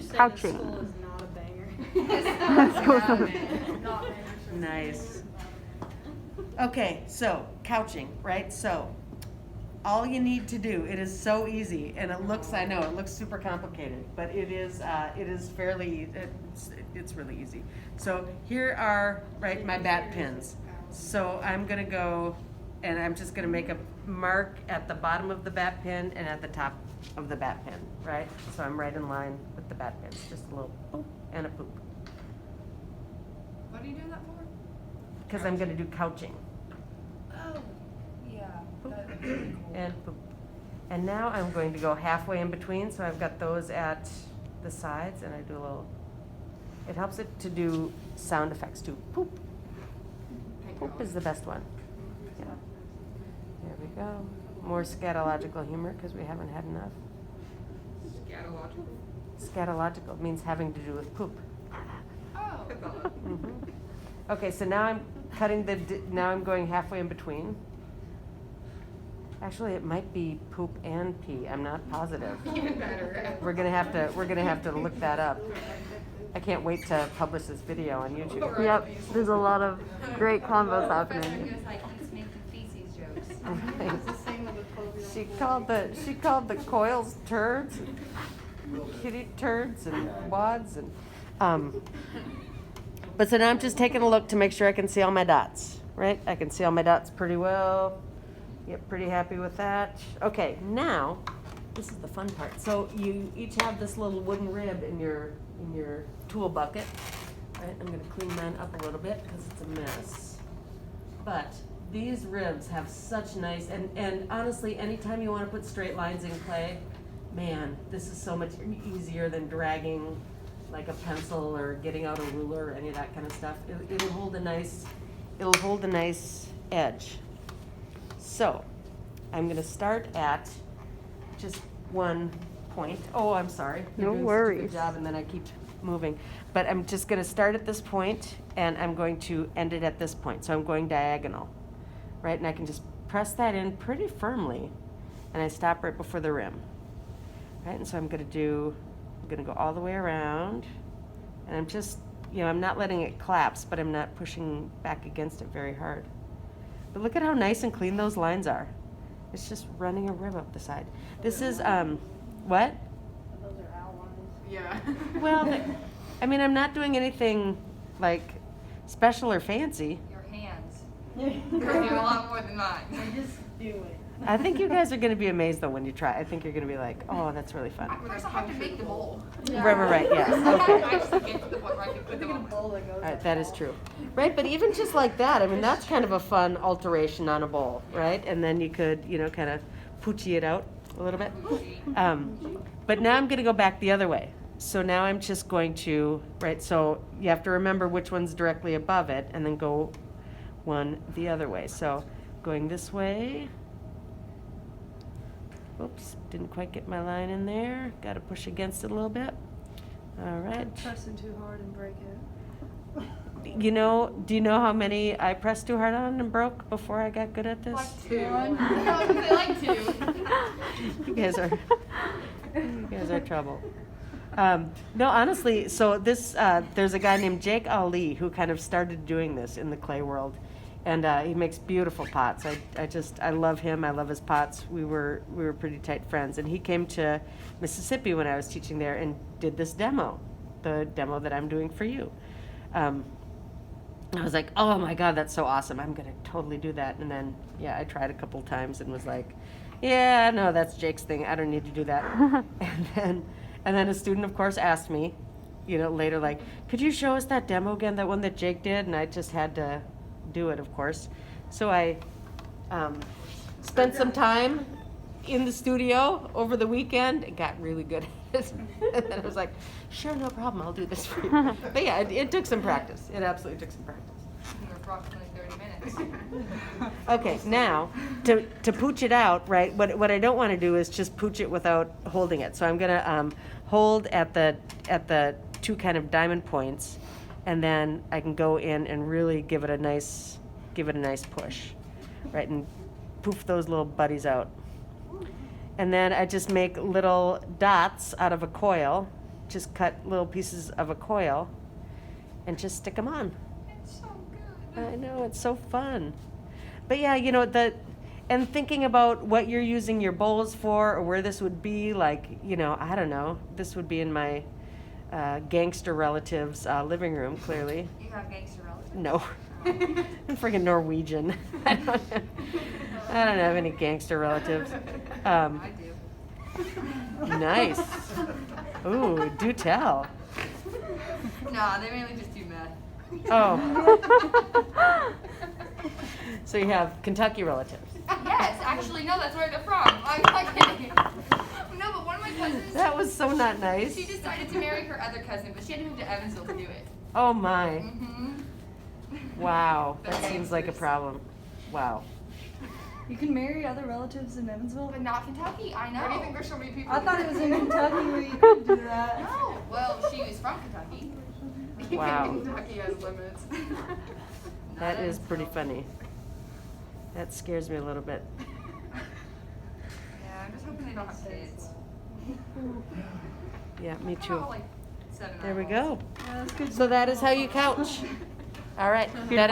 you say couching. this school is not a banger? Nice. Okay, so couching, right? So all you need to do, it is so easy, and it looks, I know, it looks super complicated, but it is fairly, it's really easy. So here are, right, my bat pins. So I'm gonna go, and I'm just gonna make a mark at the bottom of the bat pin and at the top of the bat pin, right? So I'm right in line with the bat pins, just a little boop and a boop. What are you doing that for? Because I'm gonna do couching. Oh, yeah. Boop. That's really cool. And boop. And now I'm going to go halfway in between, so I've got those at the sides, and I do a little, it helps it to do sound effects too. Poop. Poop is the best one. Yeah. There we go. More scatological humor, because we haven't had enough. Scatological? Scatological means having to do with poop. Oh. Mhm. Okay, so now I'm cutting now I'm going halfway in between. Actually, it might be poop and pee. I'm not positive. Even better. We're gonna have to look that up. I can't wait to publish this video on YouTube. Yep, there's a lot of great combos Professor happening. goes like, he's making feces jokes. She called the coils turds, and kitty turds, and wads, and But so now I'm just taking a look to make sure I can see all my dots. Right, I can see all my dots pretty well. Get pretty happy with that. Okay, now this is the fun part. So you each have this little wooden rib in your tool bucket. Right, I'm going to clean mine up a little bit because it's a mess. But these ribs have such nice, and honestly, anytime you want to put straight lines in clay, man, this is so much easier than dragging like a pencil or getting out a ruler or any of that kind of stuff. It'll hold a nice edge. So I'm going to start at just one point. Oh, I'm sorry. You're No doing worries. Such a good job, and then I keep moving. But I'm just going to start at this point, and I'm going to end it at this point. So I'm going diagonal, right? And I can just press that in pretty firmly, and I stop right before the rim, right? And so I'm going to go all the way around, and I'm just, I'm not letting it collapse, but I'm not pushing back against it very hard. But look at how nice and clean those lines are. It's just running a rib up the side. This is, what? Those are outlines. Yeah. Well, I'm not doing anything like special or fancy. Your hands. You're doing a lot more than mine. Just do it. I think you guys are going to be amazed though when you try. I think you're going to be like, oh, that's really fun. First I have to make the bowl. Right, yes, I have okay. to actually get to the point where I can put them A on. bowl that goes All right, that is true. Right, but even just like that, that's kind of a fun alteration on a bowl, right? And then you could, kind of poochie it out a little bit. But now I'm going to go back the other way. So now I'm just going to, right, so you have to remember which one's directly above it and then go one the other way. So going this way. Oops, didn't quite get my line in there. Got to push against it a little bit. All right. Pressing too hard and break it. Do you know how many I pressed too hard on and broke before I got good at this? Like two. I like two. You guys are trouble. No, honestly, so this, there's a guy named Jake Ali who kind of started doing this in the clay world. And he makes beautiful pots. I love him. I love his pots. We were pretty tight friends. And he came to Mississippi when I was teaching there and did this demo, the demo that I'm doing for you. I was like, oh my God, that's so awesome. I'm going to totally do that. And then, I tried a couple times and was like, yeah, no, that's Jake's thing. I don't need to do that. and then a student, of course, asked me, later, like, could you show us that demo again, that one that Jake did? And I just had to do it, of course. So I spent some time in the studio over the weekend and got really good at it. And then I was like, sure, no problem, I'll do this for you. But yeah, it took some practice. It absolutely took some practice. Approximately 30 minutes. Okay, now to pooch it out, right? What I don't want to do is just pooch it without holding it. So I'm gonna hold at the two kind of diamond points, and then I can go in and really give it a nice push, right? And poof those little buddies out. And then I just make little dots out of a coil just cut little pieces of a coil and just stick them on. It's so good. I know, it's so fun. But yeah, you know, and thinking about what you're using your bowls for or where this would be, like, you know, I don't know, this would be in my gangster relative's living room, clearly. You have gangster relatives? No. I'm freaking Norwegian. I don't have any gangster relatives. I do. Nice. Ooh, do tell. Nah, they mainly just do meth. Oh. So you have Kentucky relatives. Yes, actually, no, that's where they're from. I'm not kidding. No, but one of my cousins, That was so not nice. she decided to marry her other cousin, but she had to move to Evansville to do it. Oh my. Mm-hmm. Wow. The That seems like a gangsters. problem. Wow. You can marry other relatives in Evansville? But not Kentucky, I know. Why do you think there's so many people? I thought it was in Kentucky where you could do that. No, well, she was from Kentucky. Wow. Kentucky has limits. That Not is pretty Evansville. funny. That scares me a little bit. Yeah, I'm just hoping they don't have kids. Yeah, me They're too. all, like, 7 There we eyeballs. go. Yeah, that's good. So that is how you couch. All right. That